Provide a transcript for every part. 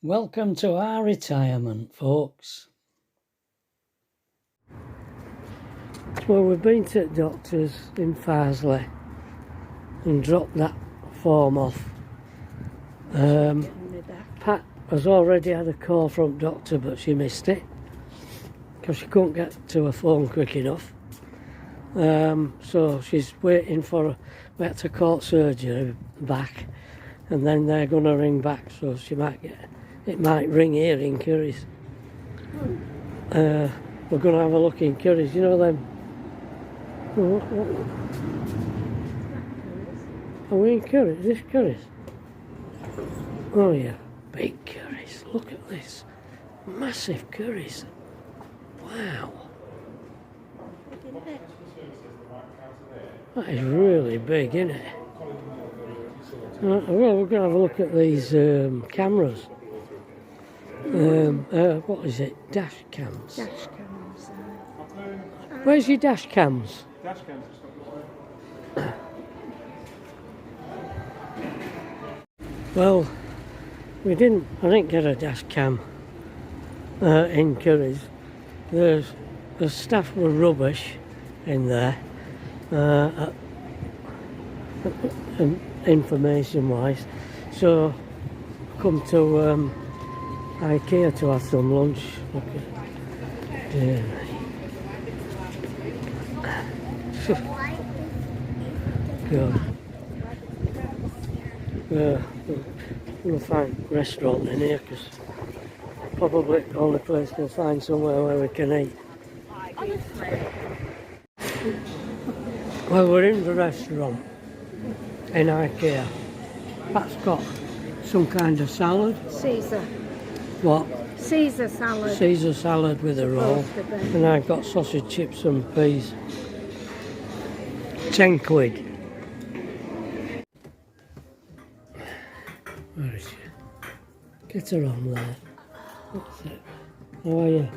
Welcome to our retirement, folks. Well, we've been to the doctor's in Farsley and dropped that form off. Pat has already had a call from the doctor, but she missed it because she couldn't get to her phone quick enough. So she's waiting for, we had to call surgery back, and then they're going to ring back, so she might get, it might ring here in Curry's. We're going to have a look in Curry's, you know them. Are we in Curry's? Is this Curry's? Oh yeah, big Curry's. Look at this. Massive Curry's. Wow. That is really big, isn't it? Well, we're going to have a look at these cameras. What is it? Dash cams. Dash cams. Where's your dash cams? Dash cams. Well, I didn't get a dash cam in Curry's. The staff were rubbish in there, information wise, so I come to IKEA to have some lunch. Look at good. We'll find a restaurant in here because probably the only place we'll find somewhere where we can eat. Well, we're in the restaurant in IKEA. Pat's got some kind of salad. Caesar. What? Caesar salad. Caesar salad with a roll. And I've got sausage, chips and peas. 10 quid. Where is she? Get her on there. What's it? How are you?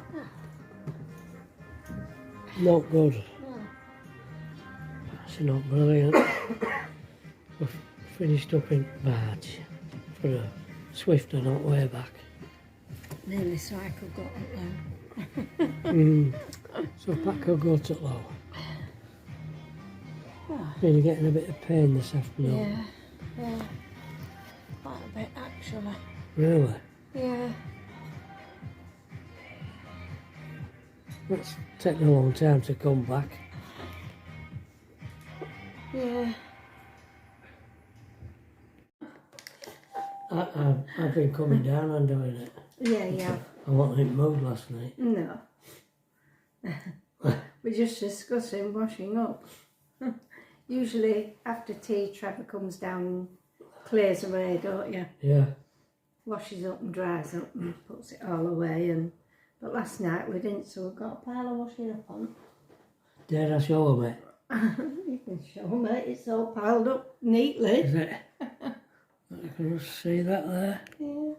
Not good. That's not brilliant. We've finished up in Barge for a swifter, not way back. Nearly so I could go up there. So Pat could go to low. Really getting a bit of pain this afternoon. Yeah. Quite a bit actually. Really? Yeah. That's taken a long time to come back. Yeah. I've been coming down and doing it. Yeah. I wasn't in mood last night. No. We're just discussing washing up. Usually after tea, Trevor comes down, clears away, don't you? Yeah. Washes up and dries up and puts it all away. But last night we didn't, so we've got a pile of washing up on. Dare I show them it? You can show me, it's all piled up neatly. Is it? I can just see that there. Yeah.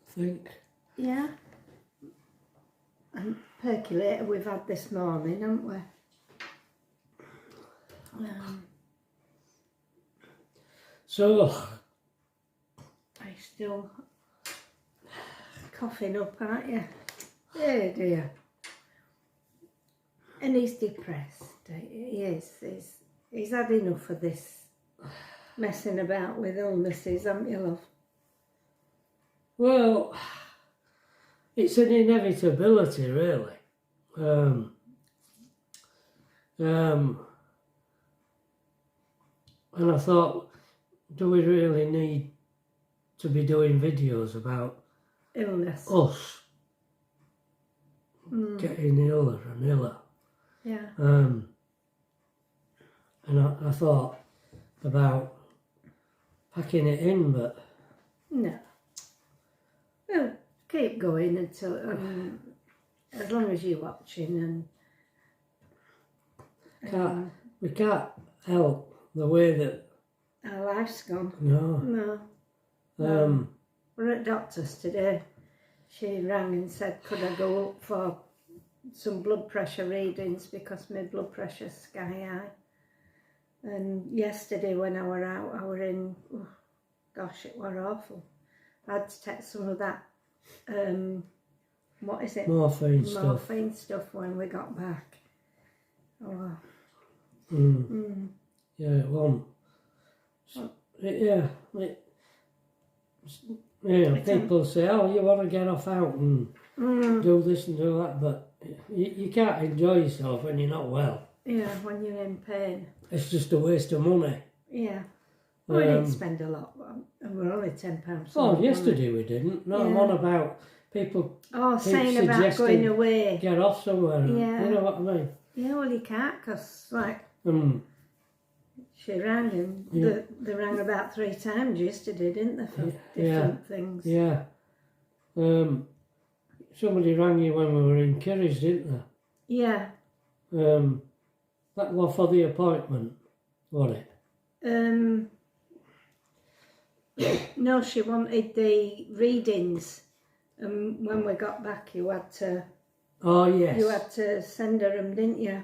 I think. Yeah. And percolator we've had this morning, haven't we? So. Are you still coughing up, aren't you? Oh dear. And he's depressed. He is. He's had enough of this messing about with illnesses, haven't you, love? Well, it's an inevitability, really. And I thought, do we really need to be doing videos about Illness. us getting iller and iller? Yeah. And I thought about packing it in, but No. Well, keep going until, as long as you're watching and... we can't help the way that... Our life's gone. No. No. We're at doctor's today. She rang and said, could I go up for some blood pressure readings because my blood pressure's sky high. And yesterday when I were out, I were in, oh, gosh, it were awful. I had to take some of that, what is it? Morphine stuff. Morphine stuff when we got back. Oh. Yeah, it won't. People say, oh, you want to get off out and do this and do that, but you can't enjoy yourself when you're not well. Yeah, when you're in pain. It's just a waste of money. Yeah. We didn't spend a lot, and we're only £10. Oh, yesterday we didn't. No, I'm on about people. Oh, saying about going away. Get off somewhere. Yeah. You know what I mean? Yeah, well, you can't, because, like, she rang and they rang about 3 times yesterday, didn't they, for different things? Yeah. Somebody rang you when we were in Kerry's, didn't they? Yeah. That was for the appointment, wasn't it? No, she wanted the readings, and when we got back, you had to. Oh yes. You had to send her them, didn't you?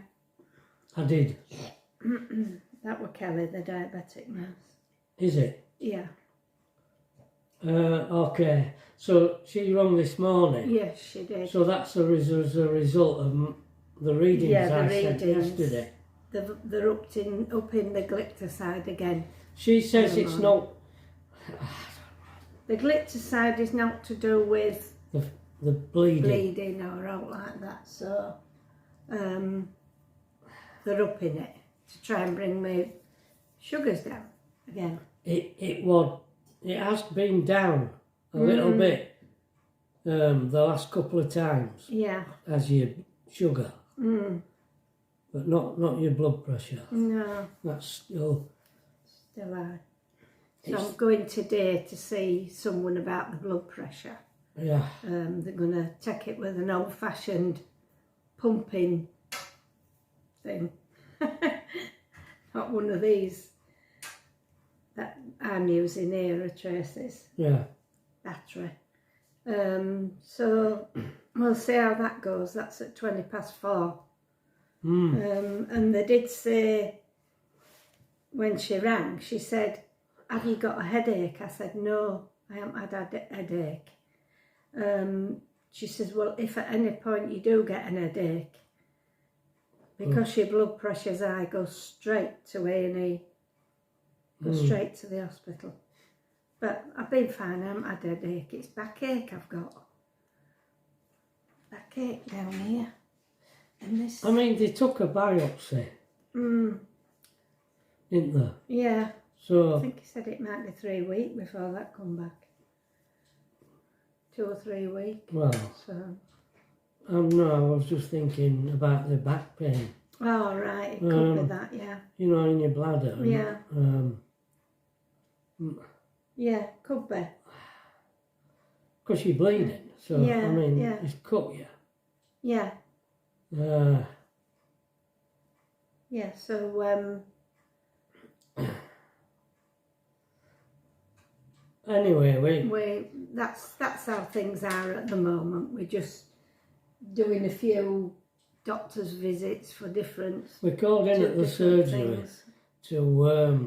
I did. That was Kelly, the diabetic nurse. Is it? Yeah. Okay. So she rang this morning. Yes, she did. So that's as a result of the readings I sent yesterday. They're up in the glyptoside again. She says it's not. The glyptoside is not to do with the bleeding or out like that. So they're up in it to try and bring my sugars down again. It has been down a little bit the last couple of times. Yeah. As your sugar. But not your blood pressure. No. That's still high. So I'm going today to see someone about the blood pressure. Yeah. They're going to check it with an old-fashioned pumping thing. Not one of these that I'm using here, a Tracy's battery. So we'll see how that goes. That's at 4:20. And they did say, when she rang, she said, have you got a headache? I said, no, I haven't had a headache. She says, well, if at any point you do get an headache, because your blood pressure's high, go straight to A&E. Go straight to the hospital. But I've been fine, I haven't had a headache. It's backache I've got. Backache down here. And this... I mean, they took a biopsy. Didn't they? Yeah. So I think he said it might be 3 weeks before that come back. 2 or 3 weeks. Well, so. No, I was just thinking about the back pain. Oh, right, it could be that, yeah. You know, in your bladder. Yeah. Yeah, could be. Because you're bleeding, so, I mean, it's cut you. Yeah. Yeah, so, anyway, that's how things are at the moment. We're just doing a few doctor's visits for different. We called in at the surgery to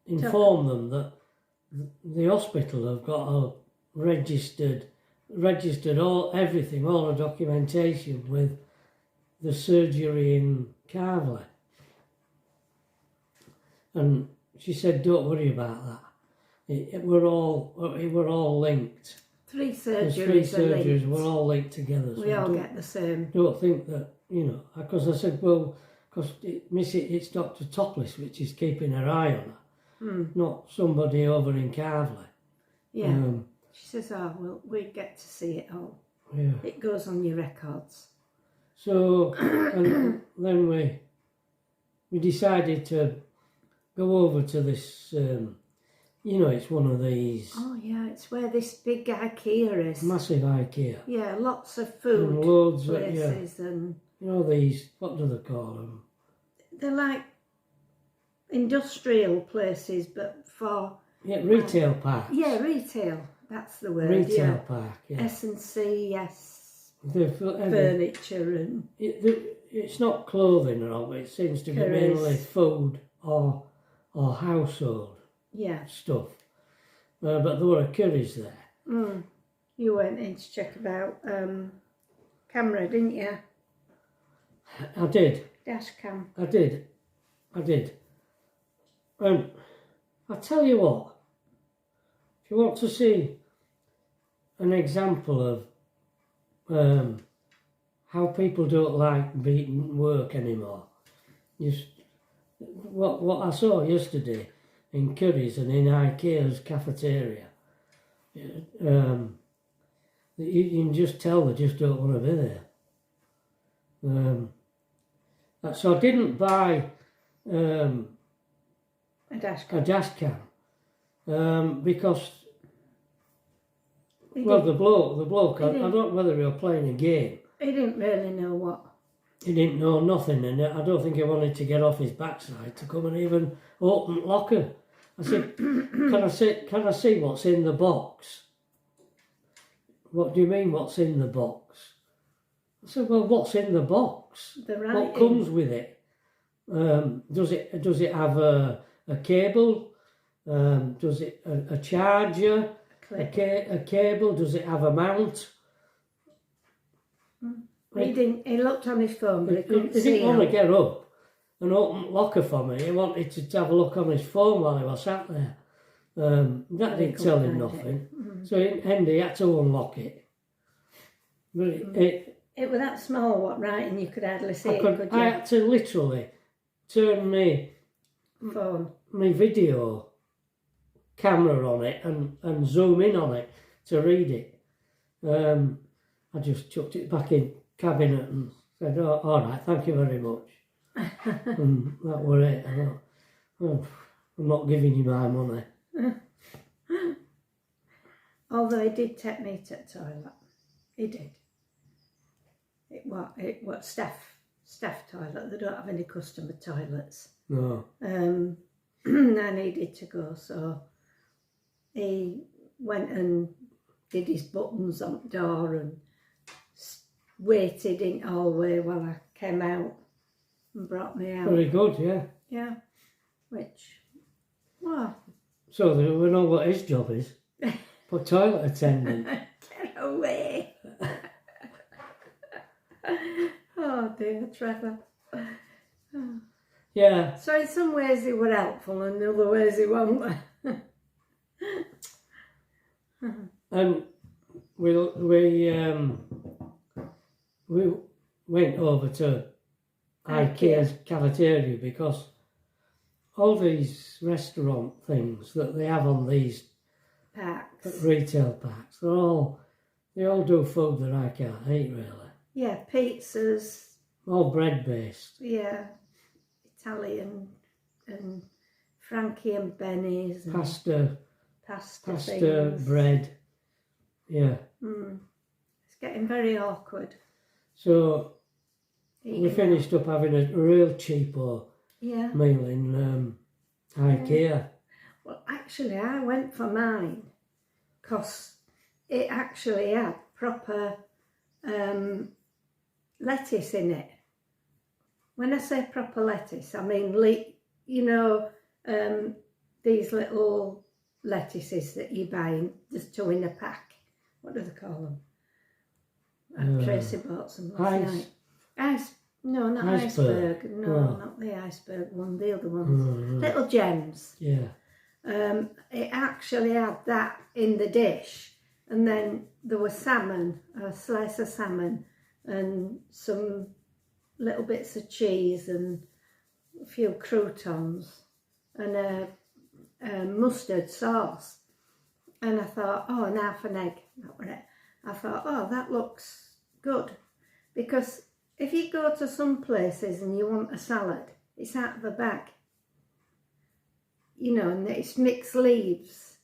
inform them that the hospital have got a registered all the documentation with the surgery in Carvely, and she said, "Don't worry about that. We're all linked. 3 surgeries. The 3 surgeries were all linked together. So we all get the same. Don't think that, you know, because I said, well, because it's Dr. Topless which is keeping her eye on her, not somebody over in Carvely. Yeah. She says, oh, well, we get to see it all. Yeah. It goes on your records. So, and then we decided to go over to this, you know, it's one of these... Oh, yeah, it's where this big IKEA is. Massive IKEA. Yeah, lots of food and loads places and... You know these, what do they call them? They're like industrial places, but for... Yeah, retail parks. Yeah, retail, that's the word. Retail park, yeah. S&C, yes. Furniture and... It's not clothing at all, it seems to be mainly food or household stuff. but there were curries there. You went in to check about camera, didn't you? I did. Dash cam. I did. I tell you what, if you want to see an example of how people don't like beating work anymore, what I saw yesterday in Curry's and in IKEA's cafeteria, you can just tell they just don't want to be there. So I didn't buy A dash a cam. dash cam because, well, the bloke, I don't know whether he was playing a game. He didn't really know what. He didn't know nothing, and I don't think he wanted to get off his backside to come and even open the locker. I said, can I see what's in the box? What do you mean, what's in the box? I said, well, what's in the box? The writing. What comes with it? Does it have a cable? Does it a charger? A cable? Does it have a mount? He looked on his phone, but he couldn't He see didn't want to it. get up and open the locker for me. He wanted to have a look on his phone while he was sat there. That didn't tell him nothing. So in the end, he had to unlock it. But It was that small, what writing, you could hardly see it, could you? I had to literally turn my video camera on it and zoom in on it to read it. I just chucked it back in cabinet and said, oh, all right, thank you very much. And that were it. I thought, oh, I'm not giving you my money. Although he did take me to the toilet. He did. It was staff toilet. They don't have any customer toilets. No. I needed to go, so he went and did his buttons on the door and waited in the hallway while I came out and brought me out. Very good, yeah. Yeah. Which, well. So we know what his job is. For toilet attendant. Get away. Oh dear, Trevor. Yeah. So in some ways they were helpful and in other ways they weren't. And we went over to IKEA's cafeteria because all these restaurant things that they have on these Packs. retail packs, they all do food that I can't eat really. Yeah, pizzas. All bread based. Yeah, Italian and Frankie and Benny's. And Pasta things. bread. Yeah. It's getting very awkward. So we finished up having a real cheapo meal in IKEA. Well, actually, I went for mine because it actually had proper lettuce in it. When I say proper lettuce, I mean, these little lettuces that you buy, there's 2 in a pack. What do they call them? Tracy bought some last night. No, not iceberg. No, not the iceberg one, the other ones. Little gems. Yeah. It actually had that in the dish, and then there was salmon, a slice of salmon, and some little bits of cheese, and a few croutons, and a mustard sauce. And I thought, oh, and half an egg. That was it. I thought, oh, that looks good, because if you go to some places and you want a salad, it's out of a bag. You know, and it's mixed leaves,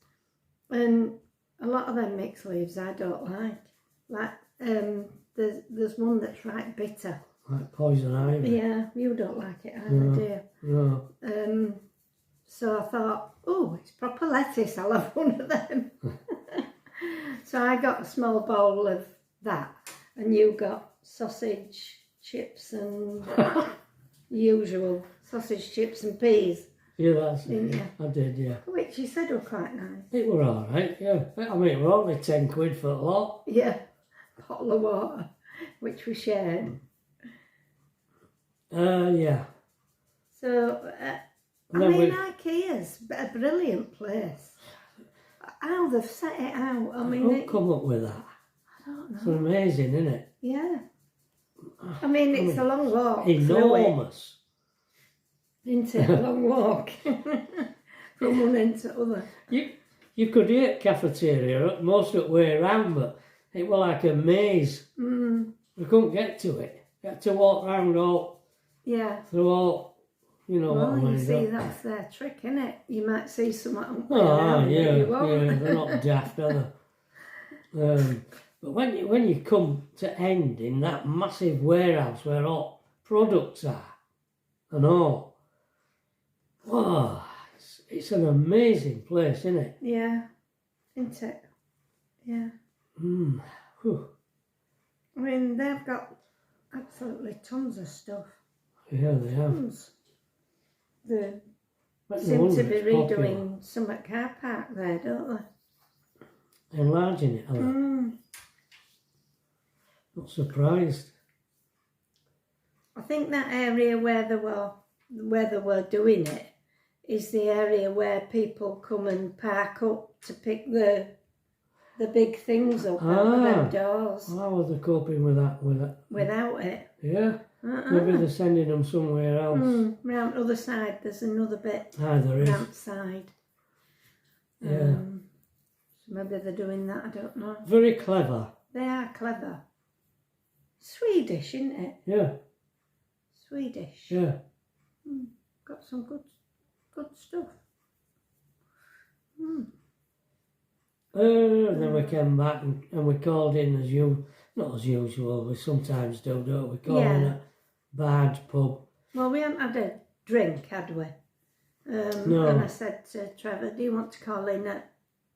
and a lot of them mixed leaves I don't like. Like there's one that's right bitter. Like poison ivy. Yeah, you don't like it either, do you? No. So I thought, oh, it's proper lettuce. I'll have one of them. So I got a small bowl of that, and you got sausage, chips, and usual sausage, chips, and peas. Yeah, that's didn't it. you? I did, yeah. Which you said were quite nice. It were alright, yeah. I mean, it were only 10 quid for a lot. Yeah, bottle of water, which we shared. Yeah. So, I And then mean, IKEA's a brilliant place. How they've set it out, I mean... Who come up with that? I don't know. It's amazing, isn't it? Yeah. I mean, it's a long walk. Enormous. Isn't it? A long walk. From one end to other. You could eat cafeteria most of the way around, but it was like a maze. We couldn't get to it. You had to walk round all through all, you know what I mean. You see, that's their trick, isn't it? You might see someone yeah, you won't. yeah, they're not daft, are they? But when you come to end in that massive warehouse where all products are and all, wow, it's an amazing place, isn't it? Yeah, isn't it? Yeah. Whew. I mean, they've got absolutely tons of stuff. Yeah, they have. Tons. They But seem no to be wonder it's redoing some car park there, don't they? enlarging it, are they? Not surprised. I think that area where they were doing it is the area where people come and park up to pick the big things up out of them doors. How are they coping with that? Without it. Yeah. Maybe they're sending them somewhere else. Round the other side, there's another bit. There is. Outside. Yeah. So maybe they're doing that, I don't know. Very clever. They are clever. Swedish, isn't it? Yeah. Swedish. Yeah. Got some good stuff. And then we came back and we called in not as usual, we sometimes do, don't we? Call in at Bard's pub. Well, we hadn't had a drink, had we? No. And I said to Trevor, do you want to call in at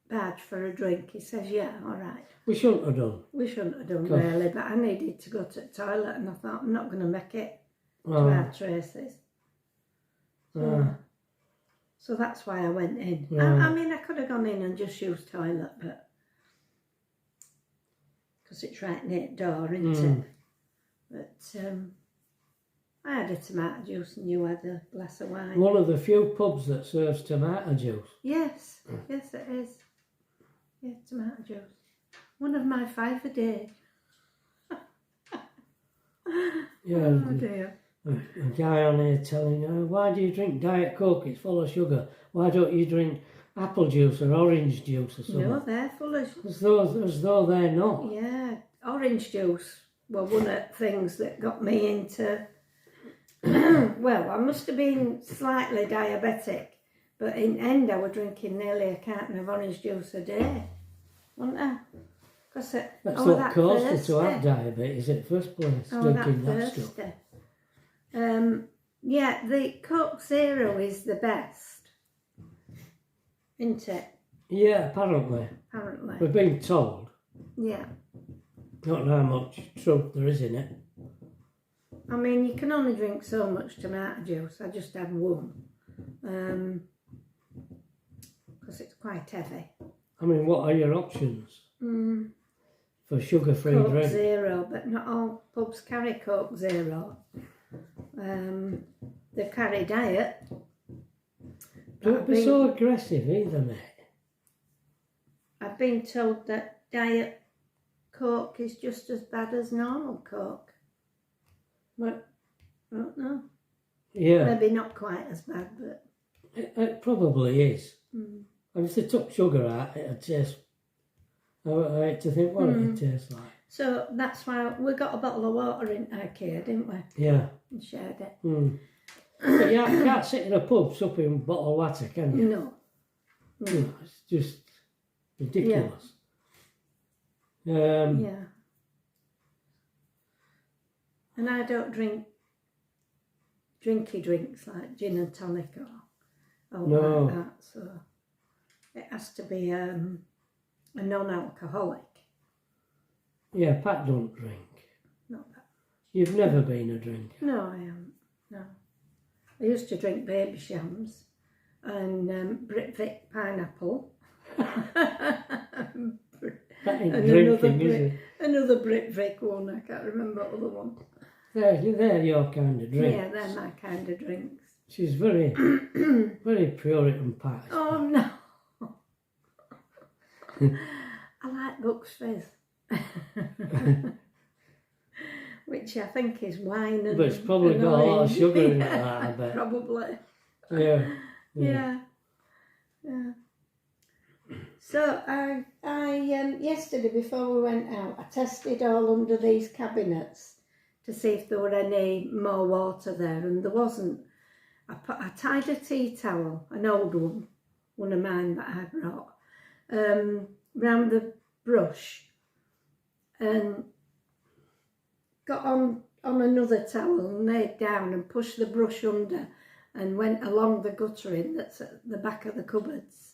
Bard for a drink? He says, yeah, all right. We shouldn't have done. We shouldn't have done, really, but I needed to go to the toilet and I thought, I'm not going to make it to our Tracy's. So that's why I went in. I mean, I could have gone in and just used toilet, but because it's right near the door, isn't it? But I had a tomato juice and you had a glass of wine. One of the few pubs that serves tomato juice. Yes, yes it is. Yeah, tomato juice. One of my 5 a day. Yeah. Oh dear. A guy on here telling you, why do you drink Diet Coke? It's full of sugar. Why don't you drink apple juice or orange juice or something? No, they're full of... As though they're not. Yeah, orange juice were one of the things that got me into... Well, I must have been slightly diabetic, but in end I was drinking nearly a carton of orange juice a day, wasn't I? That's what caused you to have diabetes in the first place, drinking that stuff. Yeah, the Coke Zero is the best, isn't it? Yeah, apparently. We've been told. Yeah. Don't know how much truth there is in it. I mean, you can only drink so much tomato juice. I just have one. Because it's quite heavy. I mean, what are your options? For sugar-free Coke drink? Zero, but not all pubs carry Coke Zero. They carry Diet. Don't be so aggressive either, mate. I've been told that Diet Coke is just as bad as normal Coke. But I don't know. Yeah. Maybe not quite as bad, but... It probably is. And if they took sugar out, it'd taste... I hate to think what it'd taste like. So that's why we got a bottle of water in IKEA, didn't we? Yeah. And shared it. But you can't sit in a pub supping bottled water, can you? No. It's just ridiculous. Yeah. And I don't drink drinky drinks like gin and tonic or like that, so it has to be a non-alcoholic. Yeah, Pat don't drink. Not that. You've never been a drinker? No, I haven't. No. I used to drink baby shams and Britvic pineapple. That ain't And drinking, is it? another Britvic one, I can't remember what other one. They're your kind of drinks. Yeah, they're my kind of drinks. She's very, very Puritan pie. Oh no. I like Bucks Fizz. Which I think is wine and... But it's probably and got a lot of orange. sugar in it, I bet. Probably. Yeah. Yeah. So I yesterday before we went out, I tested all under these cabinets to see if there were any more water there, and there wasn't. I tied a tea towel, an old one of mine that I brought, round the brush, and got on another towel and laid down and pushed the brush under and went along the guttering that's at the back of the cupboards.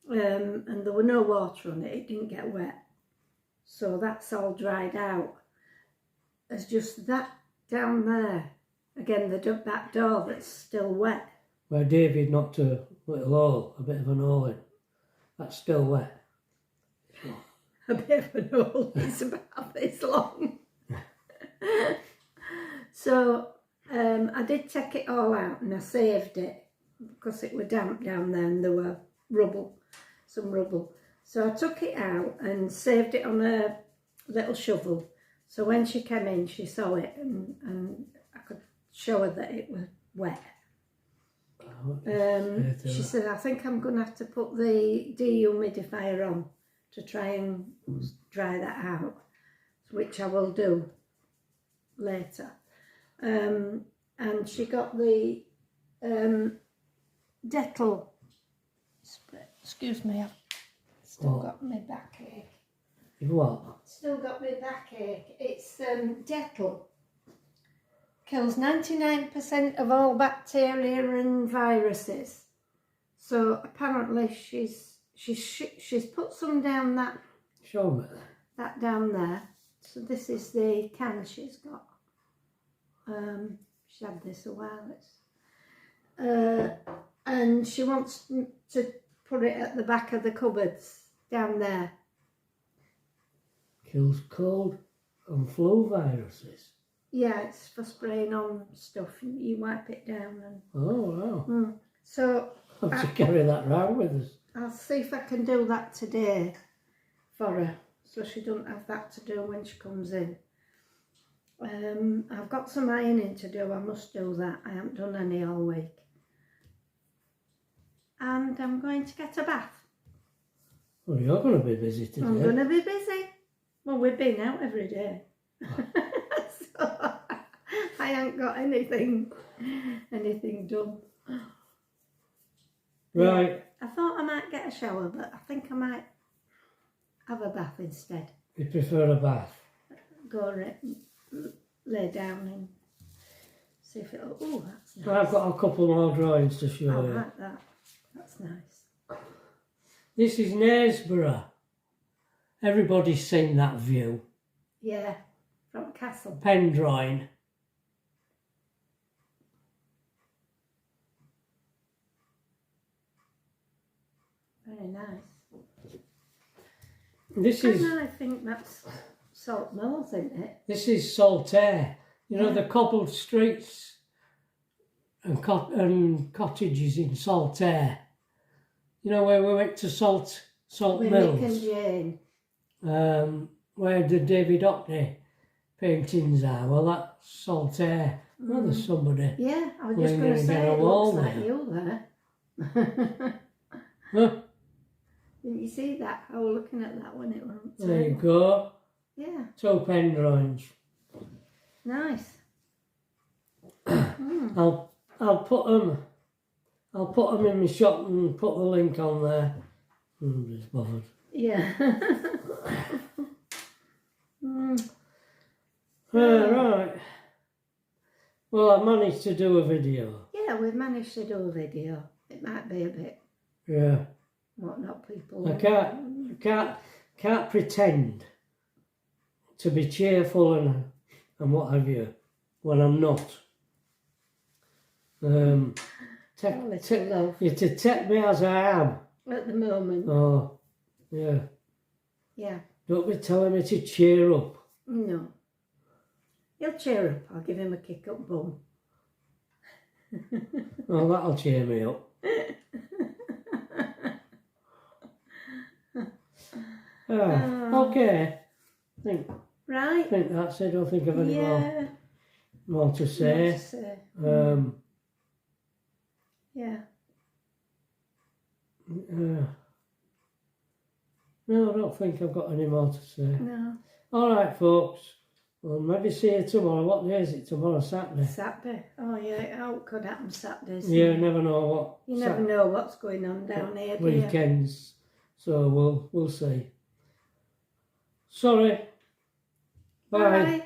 And there were no water on it, it didn't get wet. So that's all dried out. There's just that down there. Again, the back door that's still wet. Where David knocked a little hole, a bit of an hole in. That's still wet. A bit of an hole, it's about this long. So I did take it all out and I saved it because it were damp down there and there were some rubble. So I took it out and saved it on a little shovel. So when she came in, she saw it and I could show her that it was wet. She said, I think I'm going to have to put the dehumidifier on to try and dry that out, which I will do later. And she got the Dettol spray. Excuse me, I've still got my backache. What? Still got my backache. It's Dettol. Kills 99% of all bacteria and viruses. So apparently she's put some down that. Show me. That down there. So this is the can she's got. She's had this a while. And she wants to put it at the back of the cupboards down there. Kills cold and flu viruses. Yeah, it's for spraying on stuff. You wipe it down and. Oh wow! So I'll have to carry that round with us. I'll see if I can do that today for her, so she doesn't have that to do when she comes in. I've got some ironing to do. I must do that. I haven't done any all week. And I'm going to get a bath. Well, you're going to be busy today. I'm going to be busy. Well, we've been out every day. So I haven't got anything done. Right. Yeah, I thought I might get a shower, but I think I might have a bath instead. You prefer a bath? Go lay down and see if it'll... Oh, that's nice. I've got a couple more drawings to show I you. like that. That's nice. This is Knaresborough. Everybody's seen that view. Yeah, from Castle. Pen drawing. Very nice. This is... And I think that's Salt Mill, isn't it? This is Saltaire. You know, the cobbled streets and cottages in Saltaire. You know where we went to Salt With Mills? Mick and Jane. Where the David Hockney paintings are. Well, that's Saltaire. Well, there's somebody. Yeah, I was just going to say, it looks like you there. Huh? Didn't you see that? I was looking at that when it went. There you go. Yeah. 2 pen drawings. Nice. I'll put them in my shop and put the link on there. I'm just bothered. Yeah. Right. Well, I managed to do a video. Yeah, we've managed to do a video. It might be a bit Yeah. what not people. I can't pretend to be cheerful and what have you when I'm not. little love. You're to take me as I am. At the moment. Oh, yeah. Yeah. Don't be telling me to cheer up. No. He'll cheer up. I'll give him a kick up bum. Oh, that'll cheer me up. Okay. I think that's it. I don't think of any more to say. Yeah. No, I don't think I've got any more to say. No. All right, folks. Well, maybe see you tomorrow. What day is it tomorrow? Saturday. Saturday. Oh yeah, it could happen Saturdays. Yeah, you never know what. You never know what's going on down here. Weekends. So we'll see. Sorry. Bye. Bye.